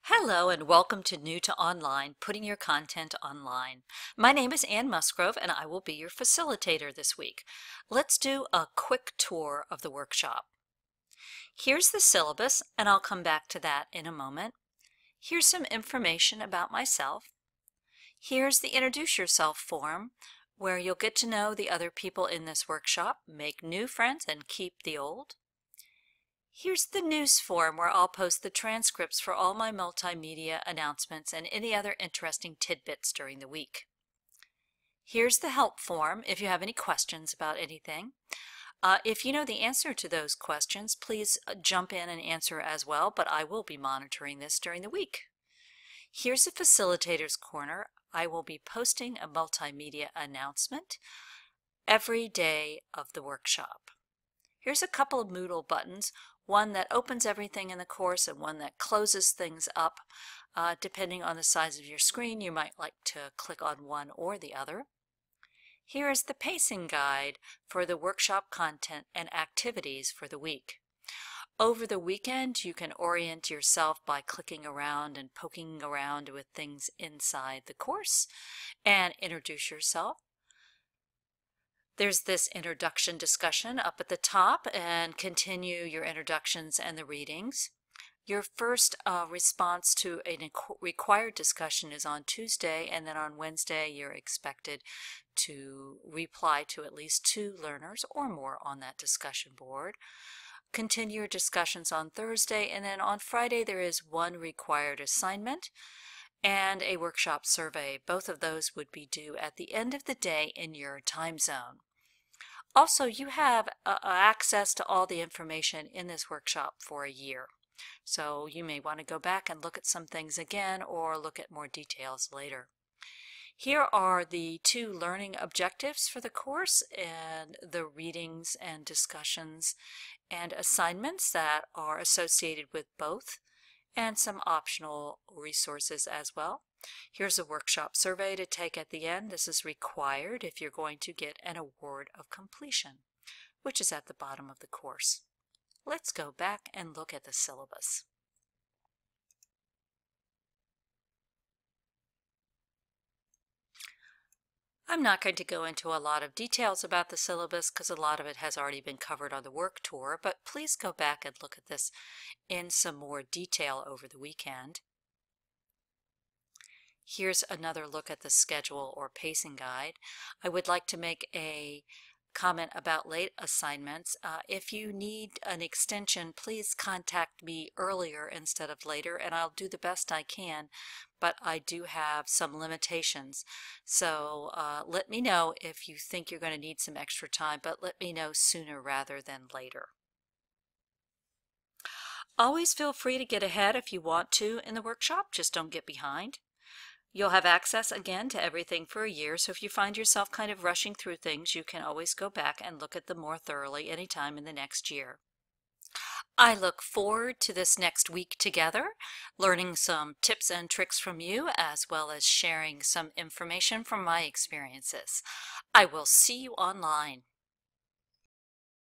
Hello and welcome to New to Online, putting your content online. My name is Ann Musgrove and I will be your facilitator this week. Let's do a quick tour of the workshop. Here's the syllabus, and I'll come back to that in a moment. Here's some information about myself. Here's the Introduce Yourself form, where you'll get to know the other people in this workshop, make new friends, and keep the old. Here's the news form where I'll post the transcripts for all my multimedia announcements and any other interesting tidbits during the week. Here's the help form if you have any questions about anything. If you know the answer to those questions, please jump in and answer as well, but I will be monitoring this during the week. Here's the Facilitator's Corner. I will be posting a multimedia announcement every day of the workshop. Here's a couple of Moodle buttons, one that opens everything in the course and one that closes things up. Depending on the size of your screen, you might like to click on one or the other. Here is the pacing guide for the workshop content and activities for the week. Over the weekend, you can orient yourself by clicking around and poking around with things inside the course and introduce yourself. There's this introduction discussion up at the top, and continue your introductions and the readings. Your first response to a required discussion is on Tuesday, and then on Wednesday you're expected to reply to at least 2 learners or more on that discussion board. Continue your discussions on Thursday, and then on Friday there is 1 required assignment and a workshop survey. Both of those would be due at the end of the day in your time zone. Also, you have access to all the information in this workshop for a year. So you may want to go back and look at some things again or look at more details later. Here are the 2 learning objectives for the course and the readings and discussions and assignments that are associated with both, and some optional resources as well. Here's a workshop survey to take at the end. This is required if you're going to get an award of completion, which is at the bottom of the course. Let's go back and look at the syllabus. I'm not going to go into a lot of details about the syllabus because a lot of it has already been covered on the work tour, but please go back and look at this in some more detail over the weekend. Here's another look at the schedule or pacing guide. I would like to make a comment about late assignments. If you need an extension, please contact me earlier instead of later, and I'll do the best I can, but I do have some limitations. So let me know if you think you're going to need some extra time, but let me know sooner rather than later. Always feel free to get ahead if you want to in the workshop, just don't get behind. You'll have access again to everything for a year, so if you find yourself kind of rushing through things, you can always go back and look at them more thoroughly anytime in the next year. I look forward to this next week together, learning some tips and tricks from you, as well as sharing some information from my experiences. I will see you online.